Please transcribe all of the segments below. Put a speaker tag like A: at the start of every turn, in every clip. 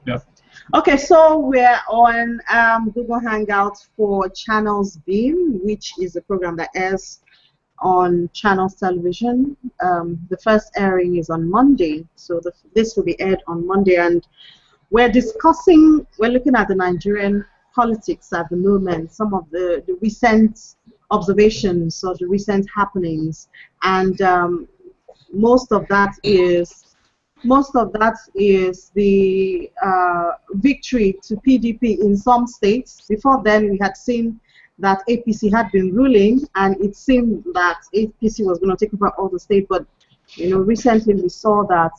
A: Yeah.
B: Okay, so we're on Google Hangouts for Channels Beam, which is a program that airs on Channels Television. The first airing is on Monday, so this will be aired on Monday, and we're looking at the Nigerian politics at the moment, some of the recent observations or the recent happenings, and most of that is the victory to PDP in some states. Before then, we had seen that APC had been ruling, and it seemed that APC was going to take over all the states. But recently we saw that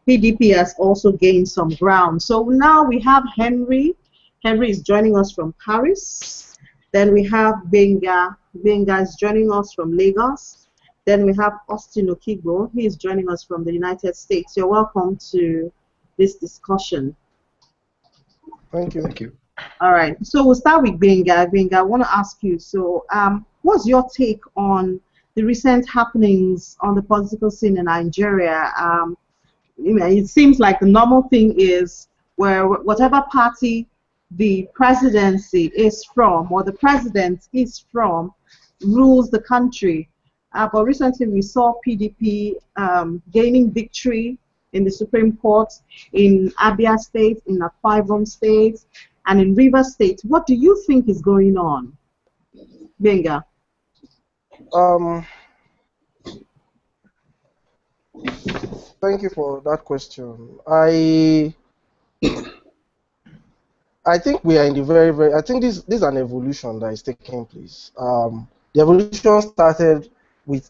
B: PDP has also gained some ground. So now we have Henry. Henry is joining us from Paris. Then we have Benga. Benga is joining us from Lagos. Then we have Austin Okigbo. He is joining us from the United States. You're welcome to this discussion.
C: Thank you.
A: Thank you.
B: All right. So we'll start with Benga. Benga, I want to ask you, so what's your take on the recent happenings on the political scene in Nigeria? It seems like the normal thing is where whatever party the presidency is from or the president is from rules the country. But recently we saw PDP gaining victory in the Supreme Court in Abia State, in Akwa Ibom State, and in Rivers State. What do you think is going on, Benga?
C: Thank you for that question. I think we are in the very, I think this is an evolution that is taking place. The evolution started with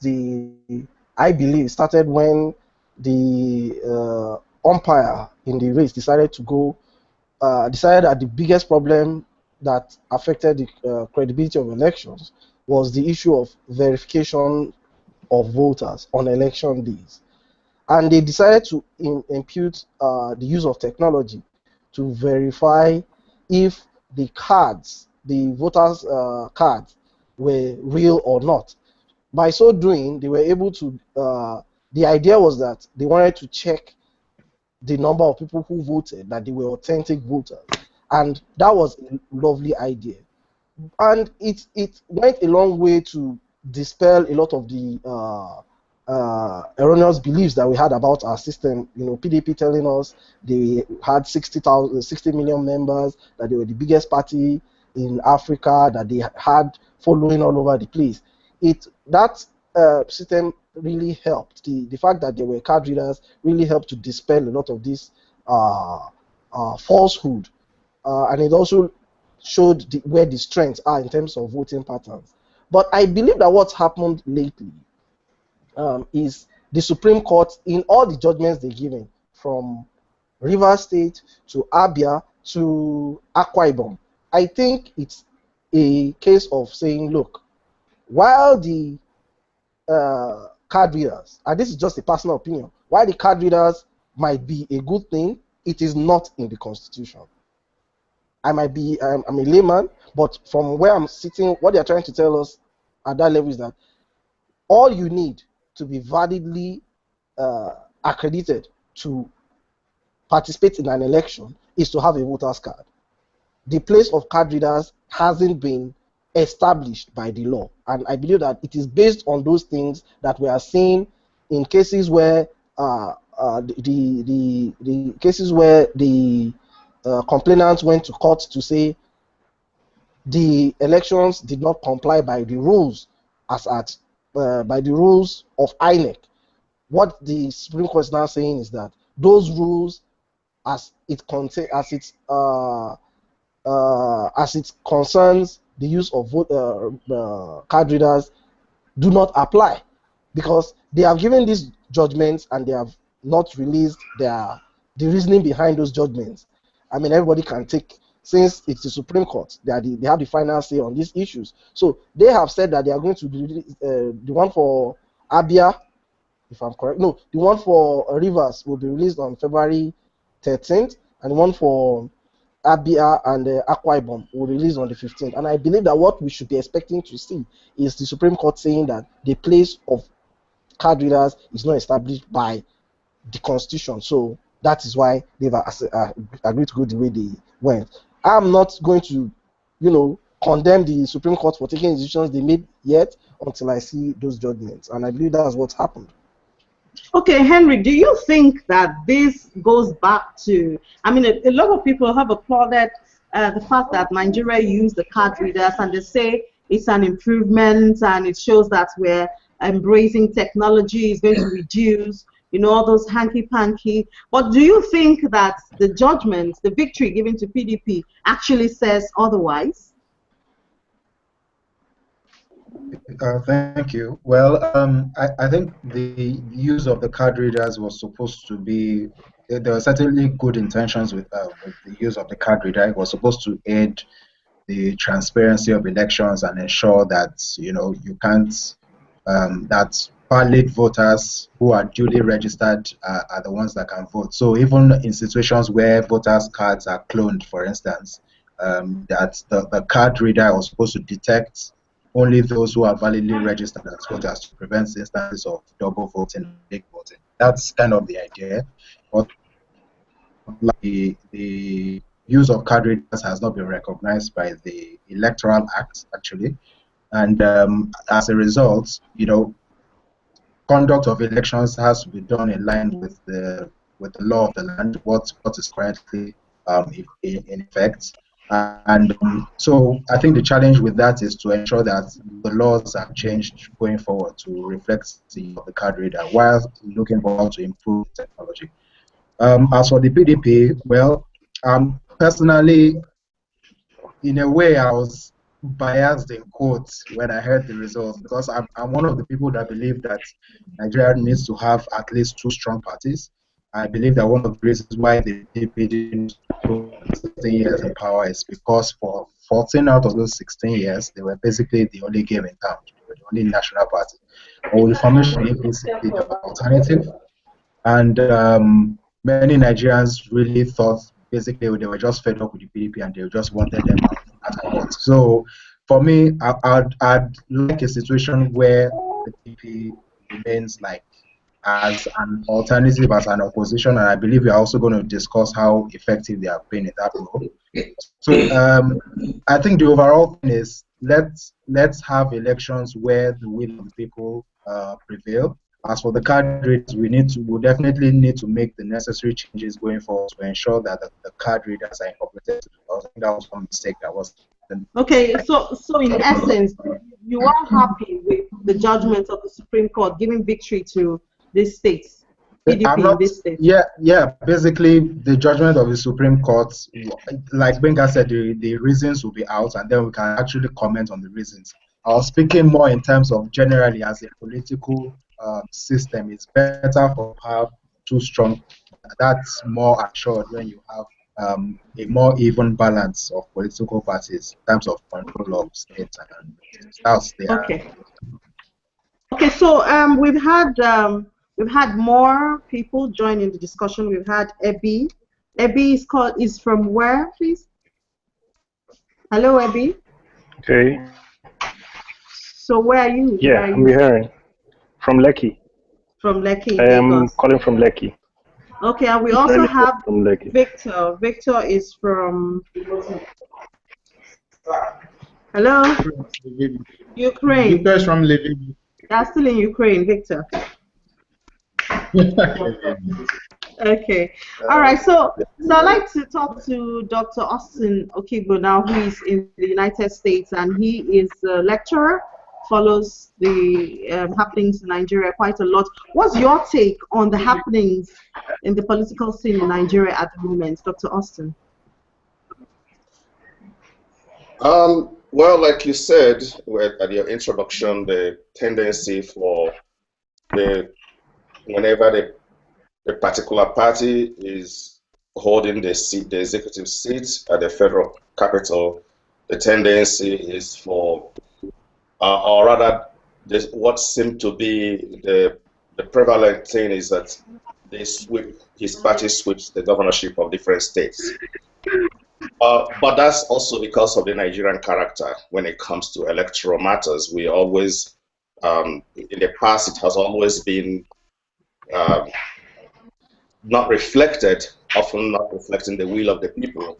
C: I believe, started when the umpire in the race decided that the biggest problem that affected the credibility of elections was the issue of verification of voters on election days. And they decided to impute the use of technology to verify if the cards, the voters' cards, were real or not. By so doing, they were able to, the idea was that they wanted to check the number of people who voted, that they were authentic voters. And that was a lovely idea. And it went a long way to dispel a lot of the erroneous beliefs that we had about our system. PDP telling us they had 60 million members, that they were the biggest party in Africa, that they had following all over the place. That system really helped. The fact that there were card readers really helped to dispel a lot of this falsehood, and it also showed where the strengths are in terms of voting patterns. But I believe that what's happened lately is the Supreme Court, in all the judgments they've given, from Rivers State to Abia to Akwa Ibom, I think it's a case of saying, look, while the card readers, and this is just a personal opinion, while the card readers might be a good thing, it is not in the Constitution. I'm a layman, but from where I'm sitting, what they're trying to tell us at that level is that all you need to be validly accredited to participate in an election is to have a voter's card. The place of card readers hasn't been established by the law, and I believe that it is based on those things that we are seeing in cases where the cases where the complainants went to court to say the elections did not comply by the rules by the rules of INEC. What the Supreme Court is now saying is that those rules, as it concerns the use of card readers, do not apply, because they have given these judgments and they have not released the reasoning behind those judgments. I mean, everybody can take, since it's the Supreme Court, they have the final say on these issues. So they have said that they are going to release the one for Abia, if I'm correct. No, the one for Rivers will be released on February 13th, and the one for Abia and Akwa Ibom will release on the 15th. And I believe that what we should be expecting to see is the Supreme Court saying that the place of card readers is not established by the constitution. So that is why they've agreed to go the way they went. I'm not going to, condemn the Supreme Court for taking decisions they made yet until I see those judgments, and I believe that's what's happened.
B: Okay, Henry, do you think that this goes back to, I mean, a lot of people have applauded the fact that Nigeria used the card readers, and they say it's an improvement and it shows that we're embracing technology, is going to reduce, all those hanky-panky. But do you think that the judgment, the victory given to PDP actually says otherwise?
A: Thank you. Well, I think the use of the card readers was supposed to be, there were certainly good intentions with the use of the card reader. It was supposed to aid the transparency of elections and ensure that, you can't, that valid voters who are duly registered are the ones that can vote. So even in situations where voters' cards are cloned, for instance, that the card reader was supposed to detect only those who are validly registered as voters to prevent instances of double voting and big voting. That's kind of the idea. But the use of card readers has not been recognized by the Electoral Act, actually. And as a result, conduct of elections has to be done in line with the law of the land, what is currently in effect. And so I think the challenge with that is to ensure that the laws are changed going forward to reflect the card reader while looking forward to improve technology. As for the PDP, well, personally, in a way, I was biased in quotes when I heard the results, because I'm one of the people that believe that Nigeria needs to have at least two strong parties. I believe that one of the reasons why the PDP didn't go 16 years in power is because for 14 out of those 16 years, they were basically the only game in town. They were the only national party. Or with the formation of APC, the alternative. And many Nigerians really thought basically they were just fed up with the PDP and they just wanted them out at all. So for me, I'd like a situation where the PDP remains like as an alternative, as an opposition, and I believe we are also going to discuss how effective they have been in that role. So I think the overall thing is let's have elections where the will of the people prevail. As for the card readers, we definitely need to make the necessary changes going forward to ensure that the card readers are incorporated. I think that was one mistake that was.
B: Okay, so in essence, you are happy with the judgment of the Supreme Court giving victory to these states, PDP in this state?
A: Yeah. Basically, the judgment of the Supreme Court, like Benga said, the reasons will be out, and then we can actually comment on the reasons. I was speaking more in terms of generally as a political system. It's better for have two strong. That's more assured when you have a more even balance of political parties in terms of control of states and that's the
B: Okay, so we've had more people join in the discussion. We've had Ebi. Ebi is from where, please? Hello, Ebi.
D: Okay.
B: So where are you?
D: Yeah, I'm hearing. From Lekki.
B: From Lekki.
D: I am calling from Lekki.
B: Okay, and we also have Victor. Victor is from. Hello. Ukraine.
E: Victor is from Lviv.
B: That's still in Ukraine, Victor. Okay. All right. So I'd like to talk to Dr. Austin Okigbo now, who is in the United States, and he is a lecturer, follows the happenings in Nigeria quite a lot. What's your take on the happenings in the political scene in Nigeria at the moment, Dr. Austin?
F: Well, like you said at your introduction, the tendency for whenever the particular party is holding the executive seat at the federal capital, the tendency is for, or rather, what seemed to be the prevalent thing is that his party sweeps the governorship of different states. But that's also because of the Nigerian character when it comes to electoral matters. We always, in the past, it has always been not reflected, often not reflecting the will of the people.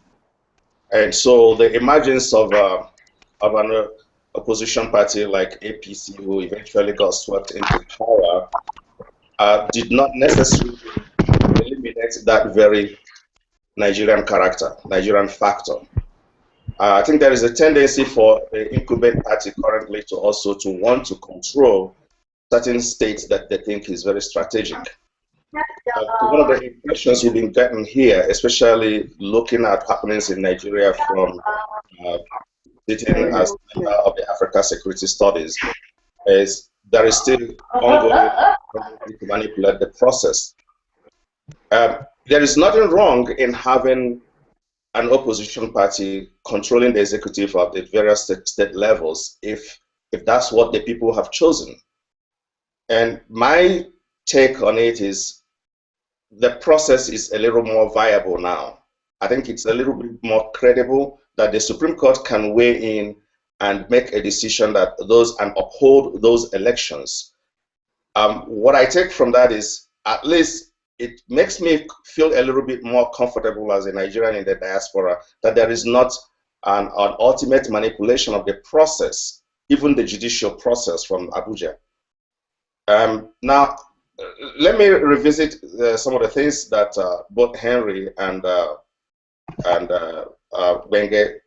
F: And so the emergence of an opposition party like APC, who eventually got swept into power, did not necessarily eliminate that very Nigerian character, Nigerian factor. I think there is a tendency for the incumbent party currently to also to want to control certain states that they think is very strategic. One of the impressions we've been getting here, especially looking at happenings in Nigeria from sitting as member of the Africa Security Studies, is there is still ongoing to manipulate the process. There is nothing wrong in having an opposition party controlling the executive of the various state levels if that's what the people have chosen. And my take on it is the process is a little more viable now. I think it's a little bit more credible that the Supreme Court can weigh in and make a decision that and uphold those elections. What I take from that is, at least it makes me feel a little bit more comfortable as a Nigerian in the diaspora that there is not an ultimate manipulation of the process, even the judicial process from Abuja. Now, let me revisit some of the things that both Henry and Wenge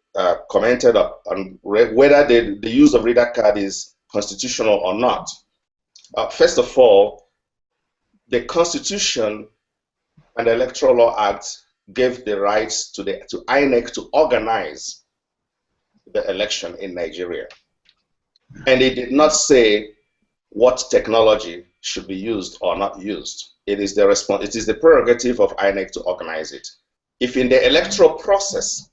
F: commented on whether the use of reader card is constitutional or not. First of all, the Constitution and the Electoral Law Act gave the rights to INEC to organize the election in Nigeria. And it did not say what technology should be used or not used. It is the prerogative of INEC to organize it. If in the electoral process,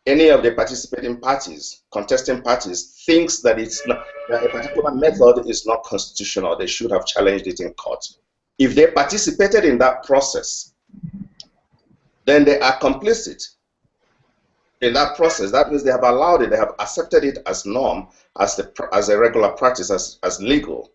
F: any of the participating parties, contesting parties, thinks that that a particular method is not constitutional, they should have challenged it in court. If they participated in that process, then they are complicit in that process. That means they have allowed it, they have accepted it as norm, as a regular practice, as legal.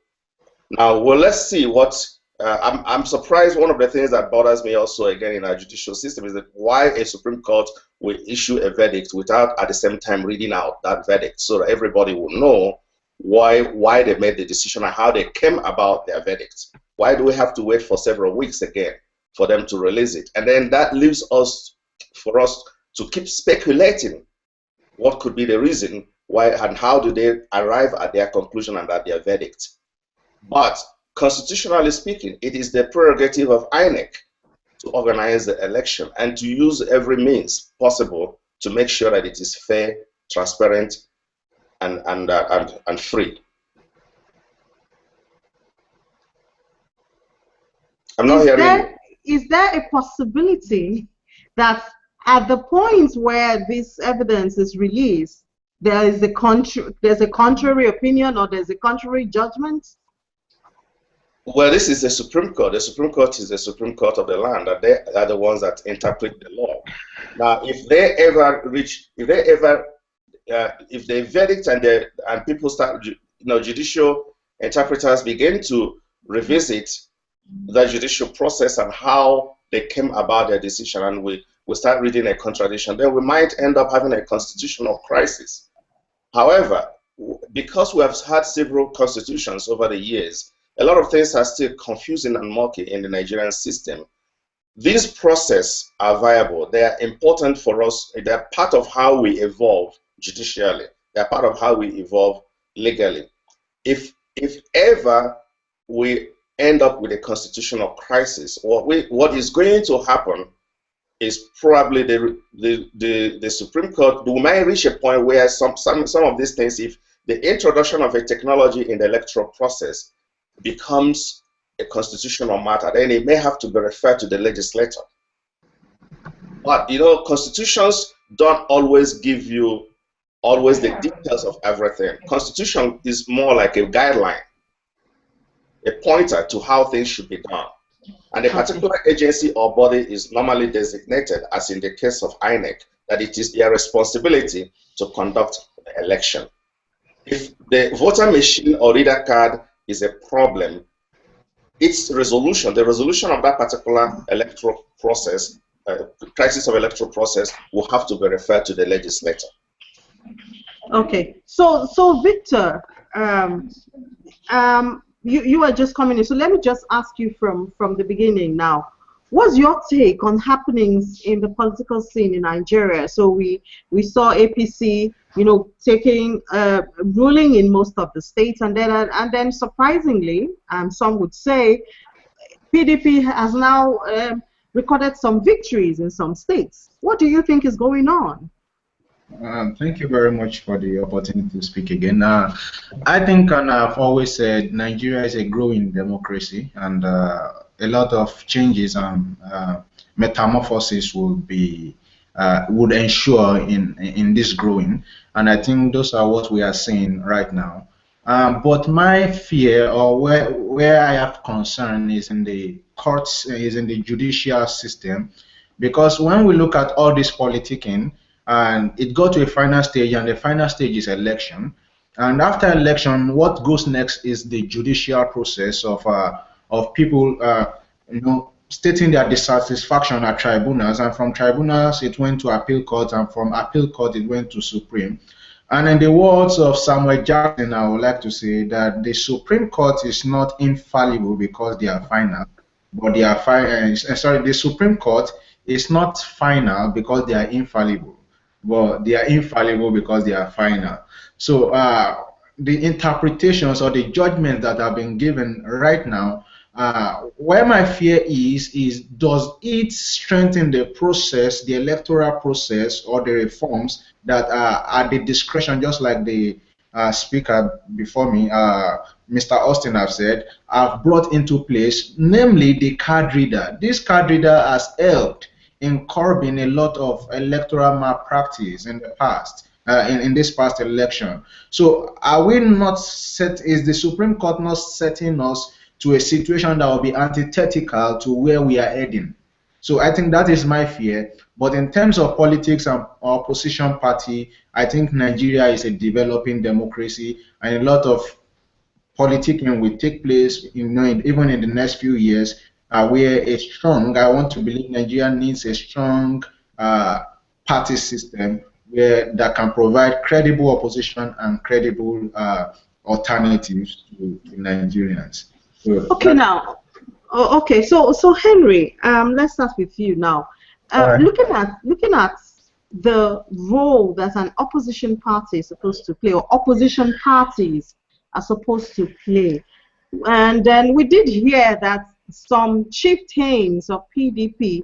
F: Now, well, let's see what. I'm surprised. One of the things that bothers me also again in our judicial system is that why a Supreme Court will issue a verdict without at the same time reading out that verdict, so that everybody will know why they made the decision and how they came about their verdict. Why do we have to wait for several weeks again for them to release it? And then that leaves us for us to keep speculating what could be the reason why and how do they arrive at their conclusion and at their verdict. But constitutionally speaking, it is the prerogative of INEC to organize the election and to use every means possible to make sure that it is fair, transparent, and free. I'm not hearing.
B: Is there a possibility that at the point where this evidence is released, there's a contrary opinion or there's a contrary judgment?
F: Well, this is the Supreme Court. The Supreme Court is the Supreme Court of the land, and they are the ones that interpret the law. Now, if the verdict and people start, judicial interpreters begin to revisit the judicial process and how they came about their decision, and we start reading a contradiction, then we might end up having a constitutional crisis. However, because we have had several constitutions over the years, a lot of things are still confusing and murky in the Nigerian system. These processes are viable. They are important for us. They are part of how we evolve judicially. They are part of how we evolve legally. If ever we end up with a constitutional crisis, what is going to happen is probably the Supreme Court. We might reach a point where some of these things, if the introduction of a technology in the electoral process becomes a constitutional matter, then it may have to be referred to the legislature. But constitutions don't always give you the details of everything. Constitution is more like a guideline, a pointer to how things should be done. And a particular agency or body is normally designated, as in the case of INEC, that it is their responsibility to conduct the election. If the voter machine or reader card is a problem, its resolution, the resolution of that particular electoral process, crisis of electoral process, will have to be referred to the legislator.
B: Okay, so Victor, you are just coming in, so let me just ask you from the beginning now. What's your take on happenings in the political scene in Nigeria? So we saw APC, taking ruling in most of the states, and then surprisingly, some would say, PDP has now recorded some victories in some states. What do you think is going on?
A: Thank you very much for the opportunity to speak again. I think, and I've always said, Nigeria is a growing democracy, and a lot of changes and metamorphosis would ensure in this growing, and I think those are what we are seeing right now. But my fear, or where I have concern, is in the courts, is in the judicial system, because when we look at all this politicking, and it got to a final stage, and the final stage is election. And after election, what goes next is the judicial process of people, stating their dissatisfaction at tribunals, and from tribunals it went to appeal court, and from appeal court it went to Supreme. And in the words of Samuel Jackson, I would like to say that the Supreme Court is not infallible because they are final, but they are the Supreme Court is not final because they are infallible, but they are infallible because they are final. So the interpretations or the judgments that have been given right now, where my fear is does it strengthen the process, the electoral process, or the reforms that are at the discretion, just like the speaker before me, Mr. Austin, have said, have brought into place, namely the card reader. This card reader has helped in curbing a lot of electoral malpractice in the past, in this past election. So are we not set, is the Supreme Court not setting us to a situation that will be antithetical to where we are heading? So I think that is my fear. But in terms of politics and opposition party, I think Nigeria is a developing democracy, and a lot of politicking will take place, even in the next few years, where I want to believe Nigeria needs a strong party system that can provide credible opposition and credible alternatives to Nigerians. So
B: okay, now, okay, so Henry, let's start with you now.
A: Right.
B: Looking at the role that an opposition party is supposed to play, or opposition parties are supposed to play. And then we did hear that some chieftains of PDP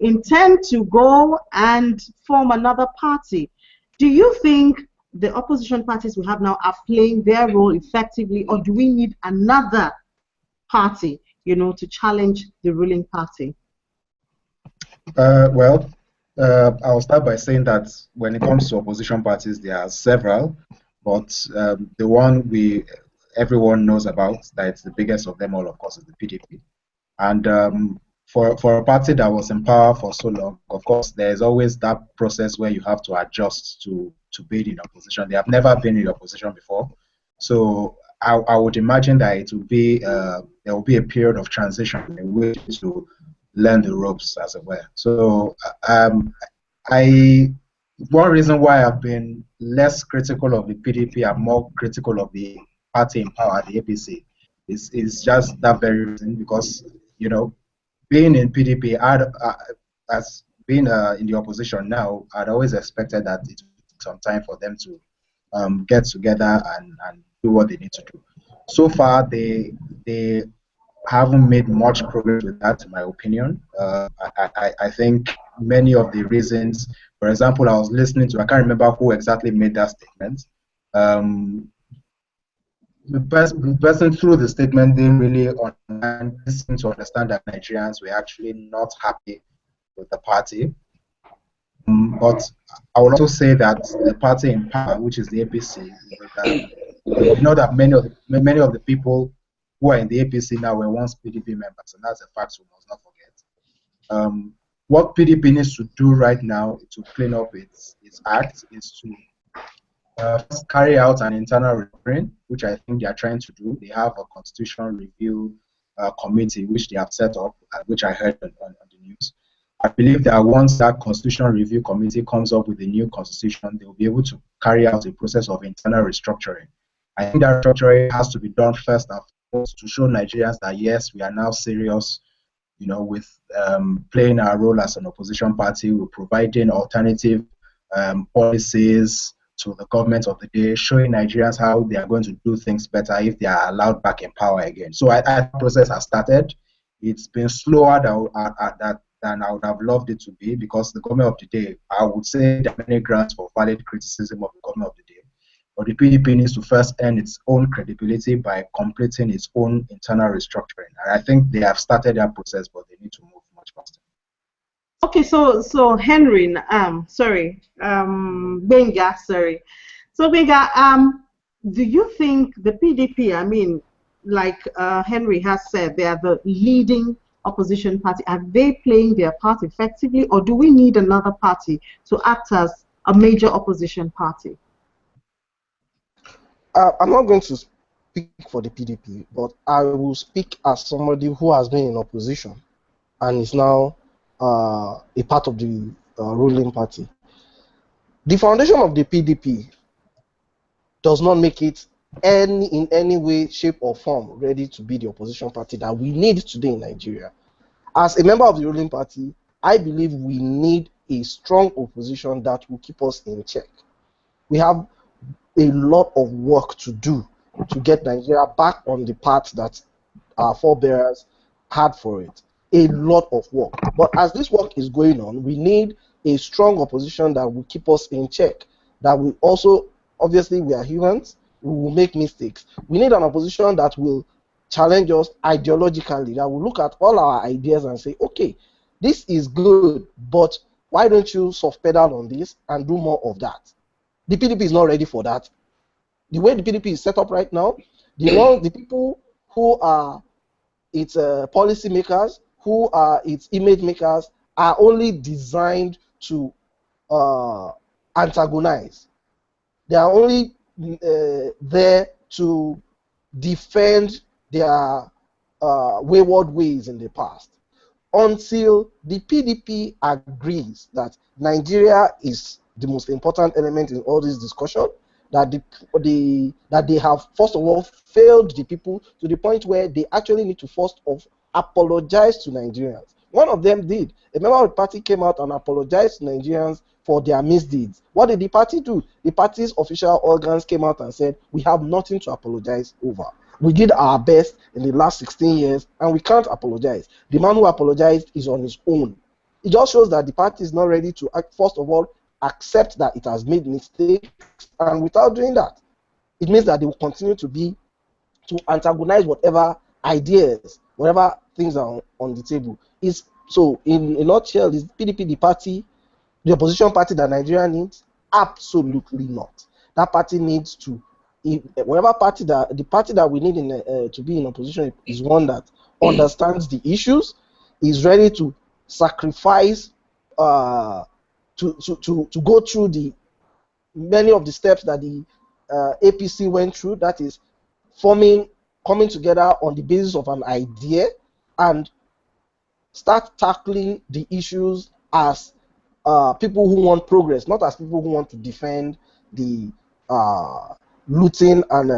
B: intend to go and form another party. Do you think the opposition parties we have now are playing their role effectively, or do we need another party, to challenge the ruling party?
A: Well, I'll start by saying that when it comes to opposition parties, there are several, but the one everyone knows about, that it's the biggest of them all, of course, is the PDP. And for a party that was in power for so long, of course, there's always that process where you have to adjust to being in opposition. They have never been in opposition before, so I would imagine that it will be there will be a period of transition in which to learn the ropes, as it were. So one reason why I've been less critical of the PDP and more critical of the party in power, the APC, is just that very reason, because being in PDP, as being in the opposition now, I'd always expected that it would take some time for them to get together and do what they need to do. So far, they haven't made much progress with that, in my opinion. I think many of the reasons, for example, I was listening to, I can't remember who exactly made that statement. The person through the statement didn't really seem to understand that Nigerians were actually not happy with the party. But I would also say that the party in power, which is the APC, that many of the people who are in the APC now were once PDP members, and that's a fact we must not forget. What PDP needs to do right now to clean up its act is to carry out an internal referendum, which I think they are trying to do. They have a constitutional review committee which they have set up, which I heard on the news. I believe that once that Constitution Review Committee comes up with a new constitution, they will be able to carry out a process of internal restructuring. I think that restructuring has to be done first and foremost to show Nigerians that yes, we are now serious, with playing our role as an opposition party. We're providing alternative policies to the government of the day, showing Nigerians how they are going to do things better if they are allowed back in power again. So that process has started. It's been slower than I would have loved it to be, because the government of the day, I would say there are many grounds for valid criticism of the government of the day. But the PDP needs to first earn its own credibility by completing its own internal restructuring. And I think they have started that process, but they need to move much faster.
B: Okay, so Henry, Benga, sorry. So Benga, do you think the PDP, I mean, like Henry has said, they are the leading opposition party. Are they playing their part effectively, or do we need another party to act as a major opposition party?
C: I'm not going to speak for the PDP, but I will speak as somebody who has been in opposition and is now a part of the ruling party. The foundation of the PDP does not make it in any way, shape, or form ready to be the opposition party that we need today in Nigeria. As a member of the ruling party, I believe we need a strong opposition that will keep us in check. We have a lot of work to do to get Nigeria back on the path that our forebears had for it. A lot of work. But as this work is going on, we need a strong opposition that will keep us in check. That will also, obviously, we are humans, we will make mistakes. We need an opposition that will challenge us ideologically, that will look at all our ideas and say, okay, this is good, but why don't you soft pedal on this and do more of that? The PDP is not ready for that. The way the PDP is set up right now, the people who are its policy makers, who are its image makers, are only designed to antagonize. They are only there to defend their wayward ways in the past. Until the PDP agrees that Nigeria is the most important element in all this discussion, that they have first of all failed the people to the point where they actually need to first of apologize to Nigerians. One of them did. A member of the party came out and apologized to Nigerians for their misdeeds. What did the party do? The party's official organs came out and said, we have nothing to apologize over. We did our best in the last 16 years and we can't apologize. The man who apologized is on his own. It just shows that the party is not ready to, first of all, accept that it has made mistakes, and without doing that, it means that they will continue to antagonize whatever ideas, whatever things are on the table. So in a nutshell, is PDP the opposition party that Nigeria needs? Absolutely not. That party needs to, the party that we need to be in opposition is one that understands the issues, is ready to sacrifice, to go through the many of the steps that the APC went through. That is coming together on the basis of an idea and start tackling the issues as people who want progress, not as people who want to defend the looting and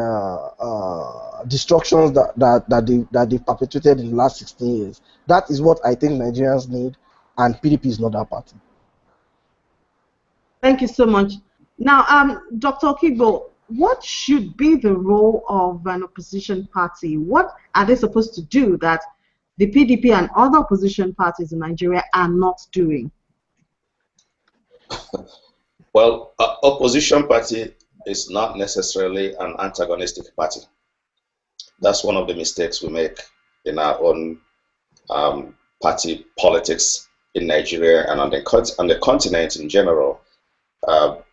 C: destructions that they perpetuated in the last 16 years. That is what I think Nigerians need, and PDP is not that party.
B: Thank you so much. Now, Dr. Okigbo, what should be the role of an opposition party? What are they supposed to do that the PDP and other opposition parties in Nigeria are not doing?
F: Well, opposition party is not necessarily an antagonistic party. That's one of the mistakes we make in our own party politics in Nigeria and on the continent in general.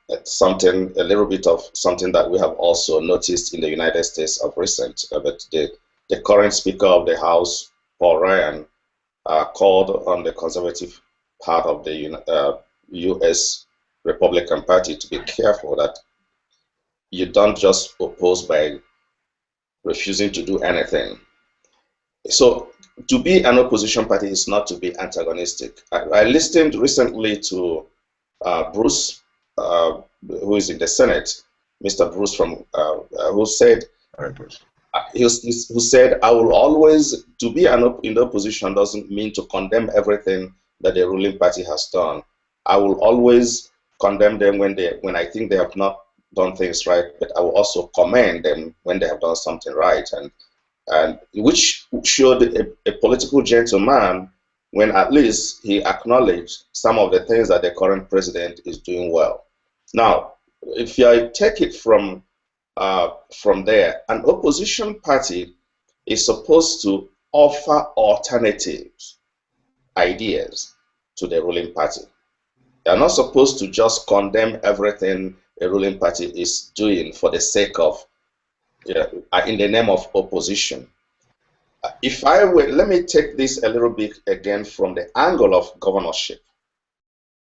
F: It's a little bit of something that we have also noticed in the United States of recent. But the current Speaker of the House, Paul Ryan, called on the conservative part of the U.S. Republican Party to be careful that you don't just oppose by refusing to do anything. So to be an opposition party is not to be antagonistic. I listened recently to Bruce, who is in the Senate, Mr. Bruce who said, who said, I will always, to be in the opposition doesn't mean to condemn everything that the ruling party has done. I will always condemn them when I think they have not done things right, but I will also commend them when they have done something right, and which showed a political gentleman when at least he acknowledged some of the things that the current president is doing well. Now, if I take it from there, an opposition party is supposed to offer alternatives, ideas to the ruling party. They are not supposed to just condemn everything a ruling party is doing for the sake of, in the name of opposition. If I were, let me take this a little bit again from the angle of governorship.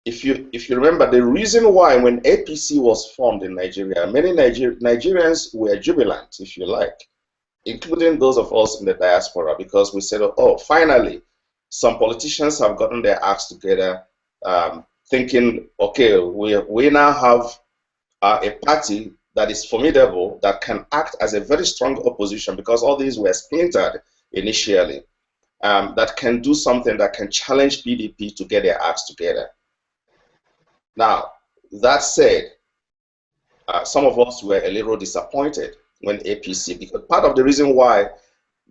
F: If you remember, the reason why when APC was formed in Nigeria, many Nigerians were jubilant, if you like, including those of us in the diaspora, because we said, oh, finally, some politicians have gotten their acts together, thinking, okay, we now have a party that is formidable, that can act as a very strong opposition, because all these were splintered initially, that can do something that can challenge PDP to get their acts together. Now, that said, some of us were a little disappointed when APC, because part of the reason why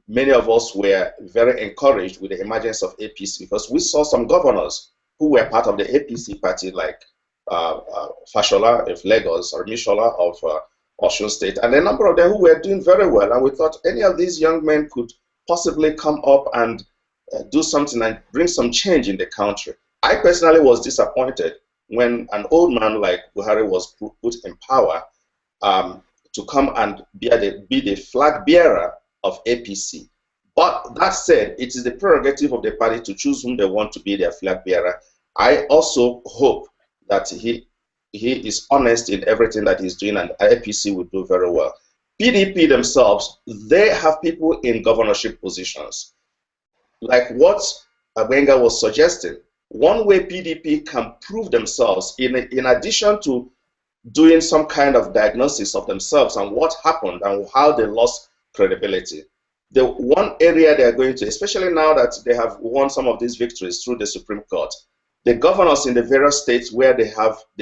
F: many of us were very encouraged with the emergence of APC, because we saw some governors who were part of the APC party, like Fashola of Lagos or Mishola of Osun State, and a number of them who were doing very well. And we thought any of these young men could possibly come up and do something and bring some change in the country. I personally was disappointed when an old man like Buhari was put in power to come and be the flag bearer of APC. But that said, it is the prerogative of the party to choose whom they want to be their flag bearer. I also hope that he is honest in everything that he's doing, and APC will do very well. PDP themselves, they have people in governorship positions. Like what Abenga was suggesting, one way PDP can prove themselves, in addition to doing some kind of diagnosis of themselves and what happened and how they lost credibility. The one area they are going to, especially now that they have won some of these victories through the Supreme Court, the governors in the various states where they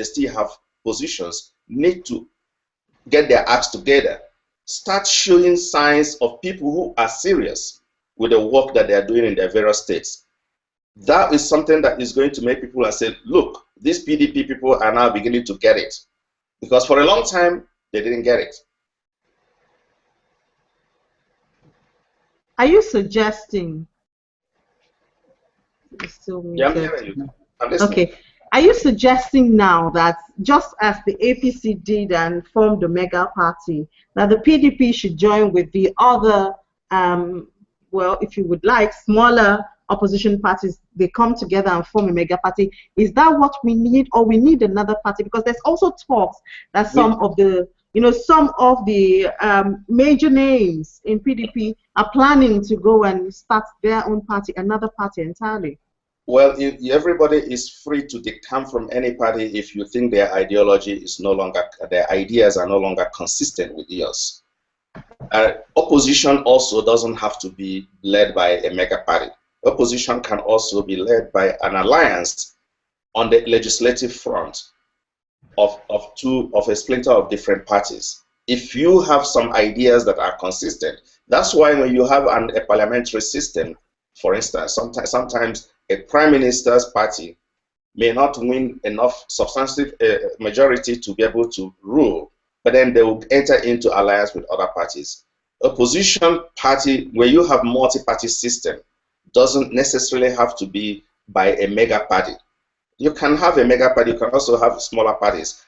F: still have positions need to get their acts together, start showing signs of people who are serious with the work that they are doing in their various states. That is something that is going to make people say, look, these PDP people are now beginning to get it. Because for a long time, they didn't get it.
B: Are you suggesting?
F: Yeah, I'm hearing you. I'm listening.
B: Okay. Are you suggesting now that just as the APC did and formed a mega party, that the PDP should join with the other, well, if you would like, smaller opposition parties, they come together and form a mega party? Is that what we need, or we need another party? Because there's also talks that some of the major names in PDP are planning to go and start their own party, another party entirely.
F: Well, everybody is free to decamp from any party if you think their ideology is no longer, their ideas are no longer consistent with yours. Opposition also doesn't have to be led by a mega party. Opposition can also be led by an alliance on the legislative front of a splinter of different parties. If you have some ideas that are consistent, that's why when you have a parliamentary system, for instance, sometimes a prime minister's party may not win enough substantive majority to be able to rule, but then they will enter into alliance with other parties. Opposition party, where you have multi-party system, doesn't necessarily have to be by a mega party. You can have a mega party, you can also have smaller parties.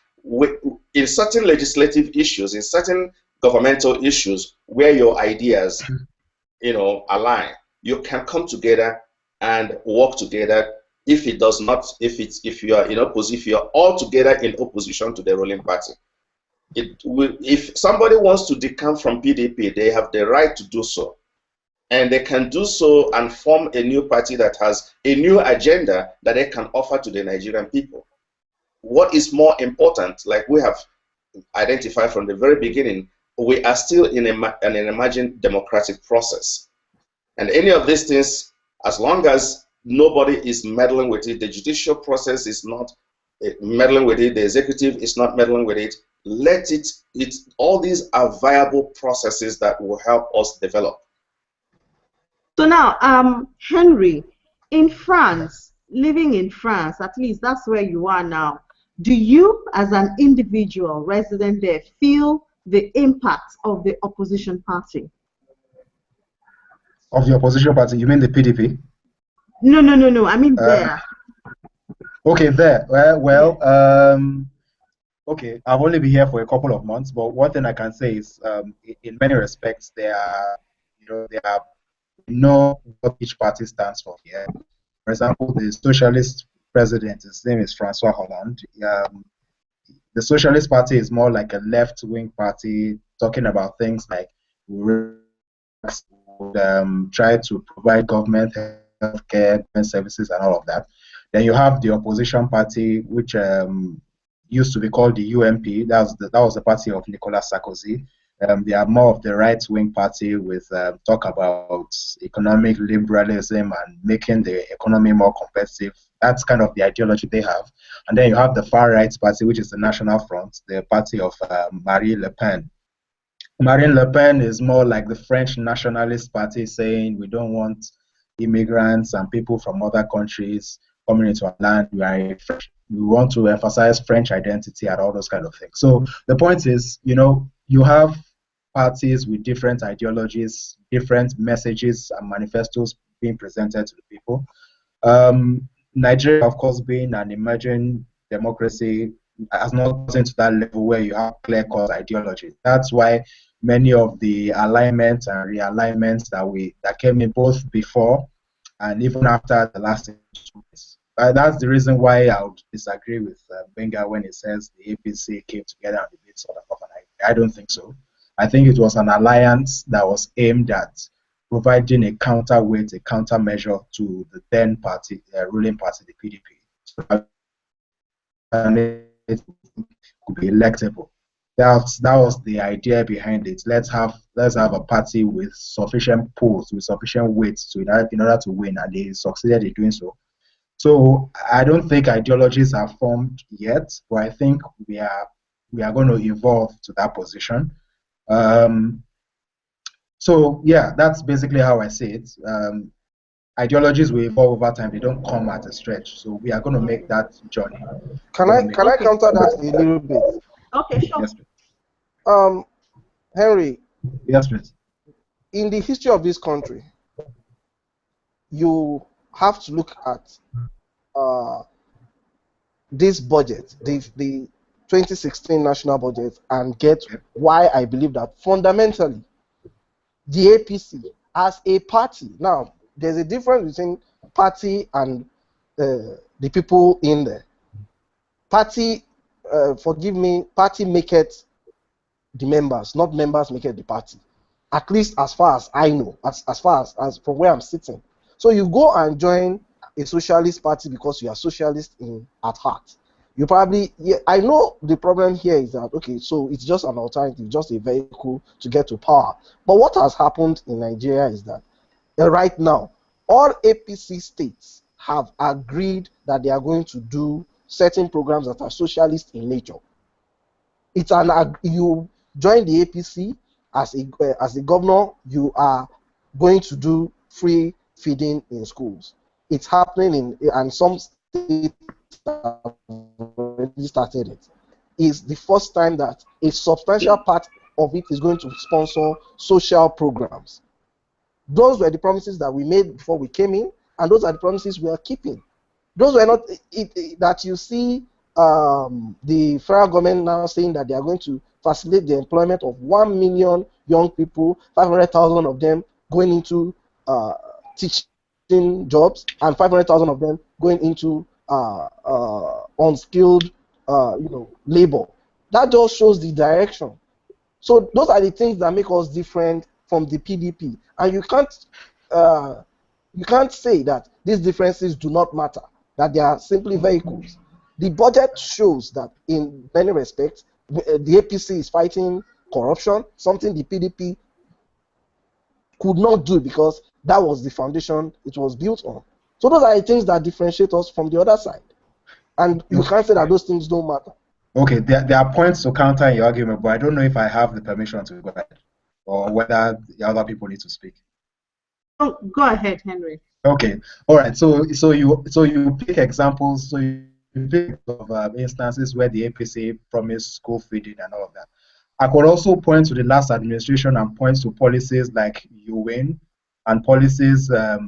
F: In certain legislative issues, in certain governmental issues where your ideas align, you can come together and work together. If it does not, if you are in opposition, if you are all together in opposition to the ruling party, if somebody wants to decamp from PDP, they have the right to do so. And they can do so and form a new party that has a new agenda that they can offer to the Nigerian people. What is more important, like we have identified from the very beginning, we are still in an emerging democratic process. And any of these things, as long as nobody is meddling with it, the judicial process is not meddling with it, the executive is not meddling with it, let it, all these are viable processes that will help us develop.
B: So now, Henry, in France, living in France, at least that's where you are now, do you, as an individual resident there, feel the impact of the opposition party?
A: Of the opposition party, you mean the PDP?
B: No. I mean there.
A: Okay, there. Okay, I've only been here for a couple of months, but one thing I can say is, in many respects, they know what each party stands for here. For example, the socialist president, his name is Francois Hollande. The Socialist Party is more like a left-wing party, talking about things like we would try to provide government healthcare and services and all of that. Then you have the opposition party, which used to be called the UMP. That was the party of Nicolas Sarkozy. They are more of the right-wing party with talk about economic liberalism and making the economy more competitive. That's kind of the ideology they have. And then you have the far-right party, which is the National Front, the party of Marine Le Pen. Marine Le Pen is more like the French nationalist party, saying we don't want immigrants and people from other countries coming into our land. We want to emphasize French identity and all those kind of things. So the point is, you have parties with different ideologies, different messages and manifestos being presented to the people. Nigeria, of course, being an emerging democracy, has not gotten to that level where you have clear-cut ideology. That's why many of the alignments and realignments that came in both before and even after the last elections. That's the reason why I would disagree with Benga when he says the APC came together and did sort of I don't think so. I think it was an alliance that was aimed at providing a counterweight, a countermeasure to the then party, ruling party, the PDP. So that it could be electable. That was the idea behind it. Let's have a party with sufficient polls, with sufficient weight in order to win, and they succeeded in doing so. So I don't think ideologies are formed yet, but I think we are going to evolve to that position. So yeah, that's basically how I see it. Ideologies will evolve over time; they don't come at a stretch. So we are going to make that journey.
C: Can I counter that a little bit?
B: Okay, sure.
A: Yes, please.
C: Henry.
A: Yes, please.
C: In the history of this country, you have to look at this budget, the 2016 national budget, and get why I believe that fundamentally the APC as a party. Now, there's a difference between party and the people in there. Party, forgive me, party make it the members, not members make it the party. At least as far as I know, as far as from where I'm sitting. So you go and join a socialist party because you are socialist at heart. You probably, I know the problem here is that, okay, so it's just an alternative, just a vehicle to get to power. But what has happened in Nigeria is that right now, all APC states have agreed that they are going to do certain programs that are socialist in nature. It's you join the APC as a governor, you are going to do free feeding in schools. It's happening and some states have already started it. It's the first time that a substantial part of it is going to sponsor social programs. Those were the promises that we made before we came in, and those are the promises we are keeping. Those were not that you see the federal government now saying that they are going to facilitate the employment of 1 million young people, 500,000 of them going into teaching jobs, and 500,000 of them going into unskilled, labor. That just shows the direction. So those are the things that make us different from the PDP, and you can't say that these differences do not matter, that they are simply vehicles. The budget shows that in many respects, the APC is fighting corruption, something the PDP could not do because that was the foundation it was built on. So those are the things that differentiate us from the other side. And you can't say that those things don't matter.
A: Okay, there are points to counter your argument, but I don't know if I have the permission to go ahead or whether the other people need to speak.
B: Oh, go ahead, Henry.
A: Okay, all right. So you pick examples. So you pick of instances where the APC promised school feeding and all of that. I could also point to the last administration and point to policies like you win and policies, a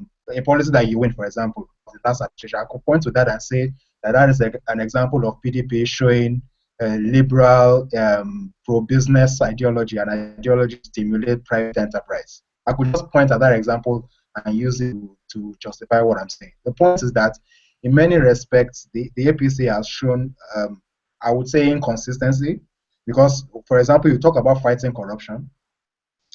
A: policy that you win, for example, the last administration. I could point to that and say that that is an example of PDP showing liberal pro-business ideology and ideology to stimulate private enterprise. I could just point at that example and use it to justify what I'm saying. The point is that in many respects, the APC has shown, I would say, inconsistency. Because, for example, you talk about fighting corruption,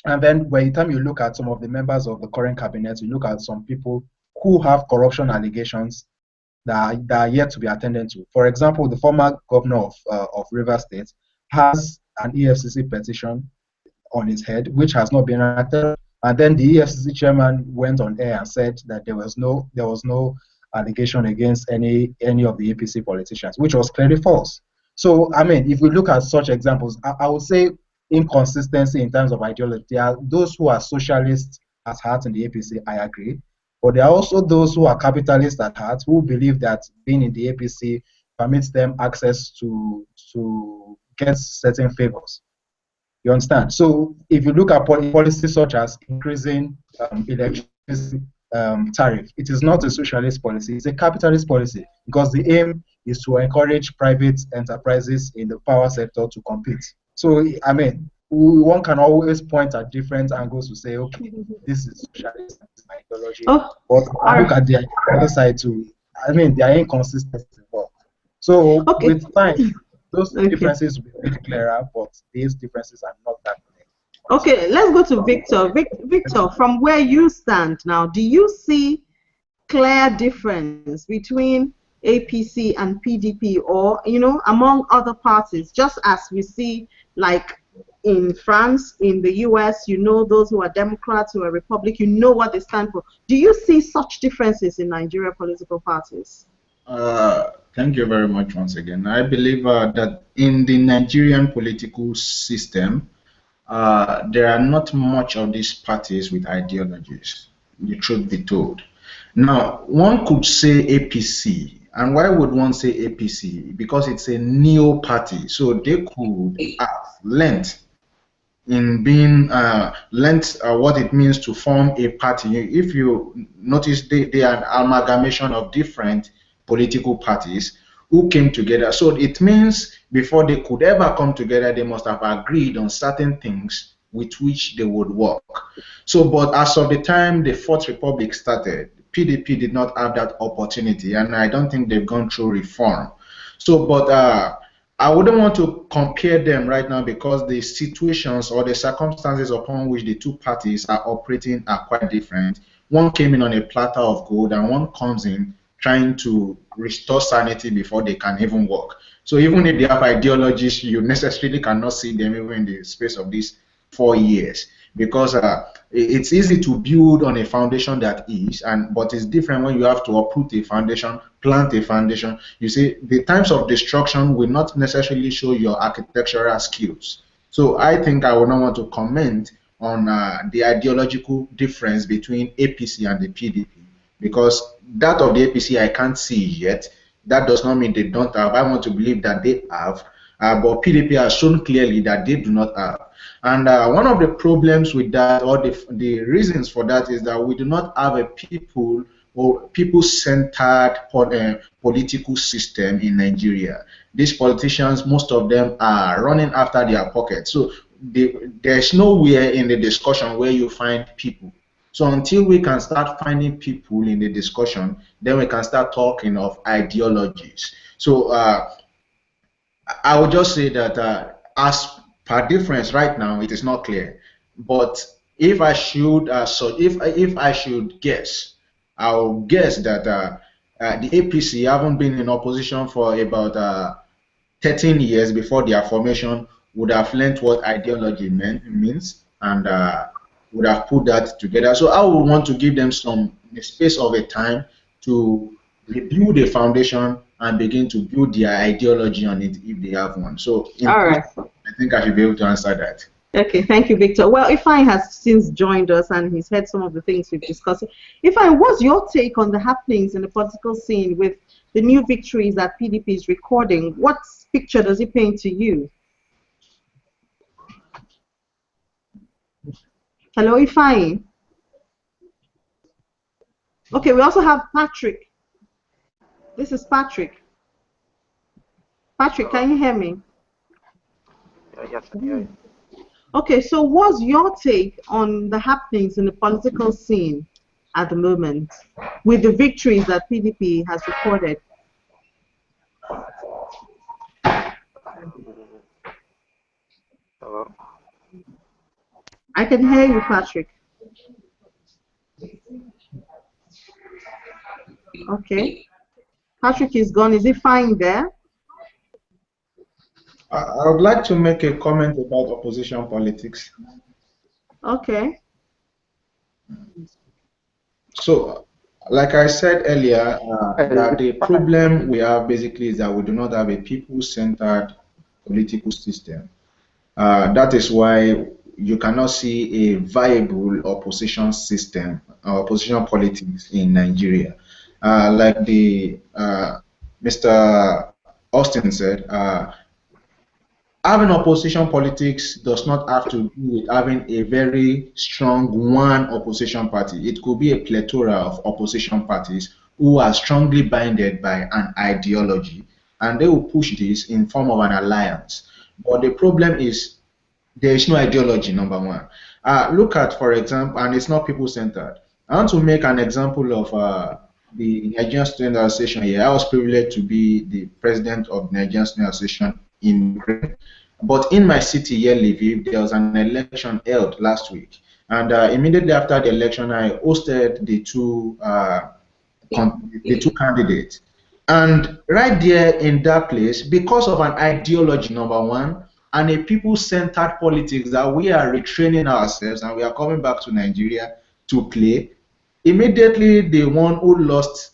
A: and then by the time you look at some of the members of the current cabinet, you look at some people who have corruption allegations that are yet to be attended to. For example, the former governor of Rivers State has an EFCC petition on his head, which has not been acted. And then the EFCC chairman went on air and said that there was no allegation against any of the APC politicians, which was clearly false. So, I mean, if we look at such examples, I would say inconsistency in terms of ideology. There are those who are socialists at heart in the APC, I agree. But there are also those who are capitalists at heart who believe that being in the APC permits them access to get certain favors. You understand? So if you look at policies such as increasing electricity tariff, it is not a socialist policy, it's a capitalist policy because the aim is to encourage private enterprises in the power sector to compete. So, I mean, one can always point at different angles to say, okay, this is socialist, this is my ideology.
B: Oh,
A: But look at the other side too. I mean, there are inconsistencies involved. So
B: okay.
A: with time, those
B: Okay.
A: differences will be clearer, but these differences are not that clear.
B: Okay, let's go to Victor. Victor, from where you stand now, do you see clear difference between APC and PDP, or among other parties, just as we see like in France, in the US, those who are Democrats, who are Republic, what they stand for. Do you see such differences in Nigeria political parties?
E: Thank you very much once again. I believe that in the Nigerian political system, there are not much of these parties with ideologies, the truth be told. Now, one could say APC, and why would one say APC? Because it's a neo party, so they could have length in being learned what it means to form a party. If you notice, they are an amalgamation of different political parties who came together. So it means before they could ever come together, they must have agreed on certain things with which they would work. So, but as of the time the Fourth Republic started, PDP did not have that opportunity, and I don't think they've gone through reform. So, but I wouldn't want to compare them right now because the situations or the circumstances upon which the two parties are operating are quite different. One came in on a platter of gold, and one comes in trying to restore sanity before they can even work. So even if they have ideologies, you necessarily cannot see them even in the space of these 4 years, because it's easy to build on a foundation that is, but it's different when you have to uproot a foundation, plant a foundation. You see, the times of destruction will not necessarily show your architectural skills. So I think I would not want to comment on the ideological difference between APC and the PDP, because that of the APC I can't see yet. That does not mean they don't have. I want to believe that they have, but PDP has shown clearly that they do not have. And one of the problems with that, or the reasons for that, is that we do not have a people or people-centered political system in Nigeria. These politicians, most of them are running after their pockets. So there's nowhere in the discussion where you find people. So until we can start finding people in the discussion, then we can start talking of ideologies. So I would just say that as per difference right now, it is not clear. But if I should if I should guess, I'll guess that the APC haven't been in opposition for about 13 years before their formation, would have learned what ideology means, and would have put that together. So I would want to give them some space of a time to rebuild a foundation and begin to build their ideology on it if they have one. So in
B: All right.
E: I think I should be able to answer that.
B: Okay, thank you, Victor. Well, Ifeanyi has since joined us and he's heard some of the things we've discussed. Ifeanyi, what's your take on the happenings in the political scene with the new victories that PDP is recording? What picture does it paint to you? Hello, Ifeanyi. Okay, we also have Patrick. This is Patrick. Patrick, can you hear me?
G: Yes, I hear you.
B: Okay, so what's your take on the happenings in the political scene at the moment with the victories that PDP has recorded?
G: Hello?
B: I can hear you, Patrick. Okay. Patrick is gone. Is he fine there?
E: I would like to make a comment about opposition politics.
B: Okay.
E: So, like I said earlier, that the problem we have basically is that we do not have a people-centered political system. That is why you cannot see a viable opposition system, opposition politics in Nigeria. Like the Mr. Austin said, having opposition politics does not have to do with having a very strong one opposition party. It could be a plethora of opposition parties who are strongly binded by an ideology, and they will push this in form of an alliance. But the problem is there is no ideology, number one. Look at, for example, and it's not people-centered. I want to make an example of the Nigerian Student Association here. I was privileged to be the president of the Nigerian Student Association in Ukraine. But in my city here, Lviv, there was an election held last week. And immediately after the election, I hosted the two candidates. And right there in that place, because of an ideology, number one, and a people-centered politics that we are retraining ourselves and we are coming back to Nigeria to play, immediately the one who lost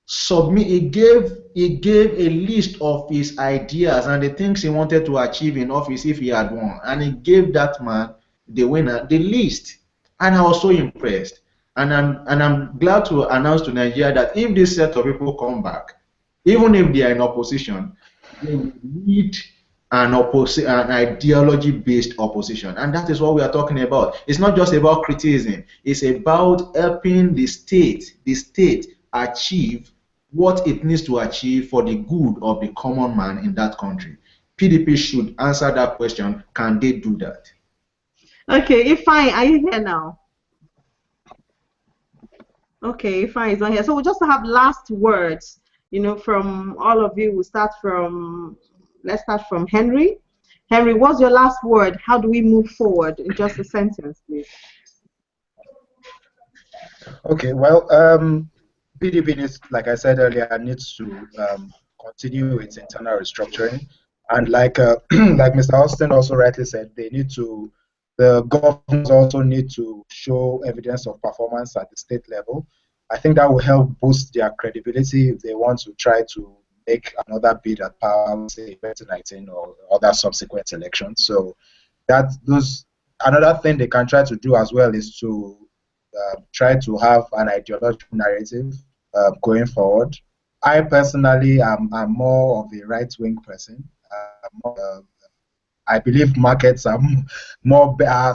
E: submit he gave a list of his ideas and the things he wanted to achieve in office if he had won, and he gave that man, the winner, the list. And I was so impressed, and I'm glad to announce to Nigeria that if this set of people come back, even if they are in opposition, they will lead an ideology-based opposition, and that is what we are talking about. It's not just about criticism; it's about helping the state achieve what it needs to achieve for the good of the common man in that country. PDP should answer that question. Can they do that?
B: Okay, Ifeanyi, are you here now? Okay, Ifeanyi is not here. So we'll just have last words, from all of you. Let's start from Henry. Henry, what's your last word? How do we move forward in just a sentence, please?
A: Okay, well, PDP needs, like I said earlier, needs to continue its internal restructuring, and like like Mr. Austin also rightly said, the governors also need to show evidence of performance at the state level. I think that will help boost their credibility if they want to try to make another bid at power, say 2019 or other subsequent elections. So another thing they can try to do as well is to try to have an ideological narrative going forward. I personally am more of a right-wing person. I believe markets are better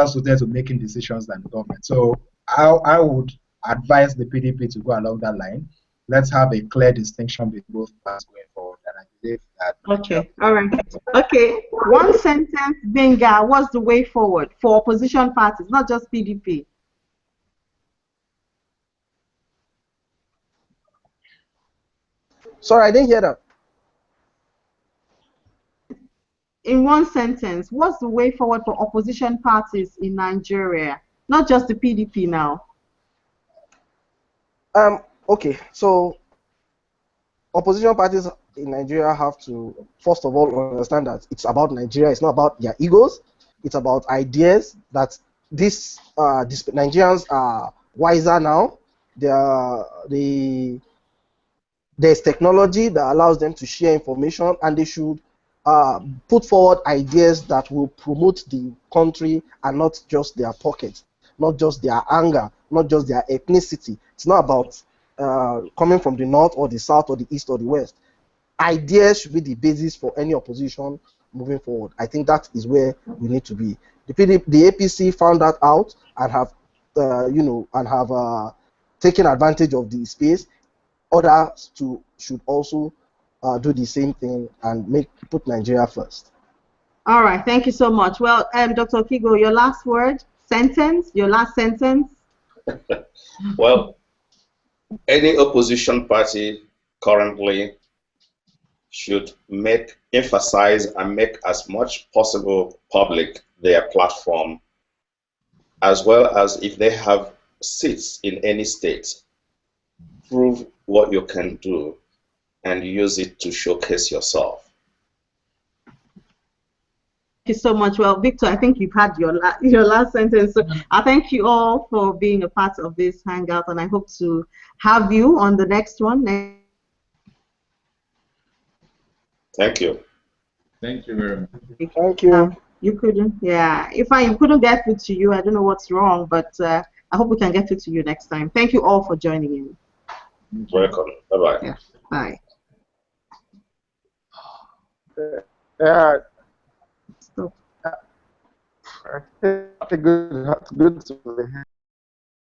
A: suited to making decisions than the government. So I would advise the PDP to go along that line. Let's have a clear distinction between both parties going forward. And I believe that.
B: Okay, all right. Okay, one sentence, Benga, what's the way forward for opposition parties, not just PDP?
C: Sorry, I didn't hear that.
B: in one sentence, what's the way forward for opposition parties in Nigeria? Not just the PDP now.
C: Okay, so opposition parties in Nigeria have to, first of all, understand that it's about Nigeria. It's not about their egos. It's about ideas that this Nigerians are wiser now. There's technology that allows them to share information, and they should put forward ideas that will promote the country and not just their pockets, not just their anger, not just their ethnicity. It's not about coming from the north or the south or the east or the west. Ideas should be the basis for any opposition moving forward. I think that is where we need to be. The APC found that out and have, taken advantage of the space. Others should also do the same thing and put Nigeria first.
B: All right, thank you so much. Well, Dr. Kigo, your last word, your last sentence.
F: Well, any opposition party currently should emphasize and make as much possible public their platform, as well as if they have seats in any state, prove what you can do and use it to showcase yourself.
B: Thank you so much. Well, Victor, I think you've had your last sentence. So I thank you all for being a part of this Hangout, and I hope to have you on the next one.
F: Thank you.
E: Thank you very much.
C: Thank you.
B: You couldn't, yeah. If I couldn't get through to you, I don't know what's wrong, but I hope we can get through to you next time. Thank you all for joining in.
F: Welcome. Bye-bye.
B: Yeah. Bye.
H: Yeah.
B: Stop.
H: I think it's good to be here.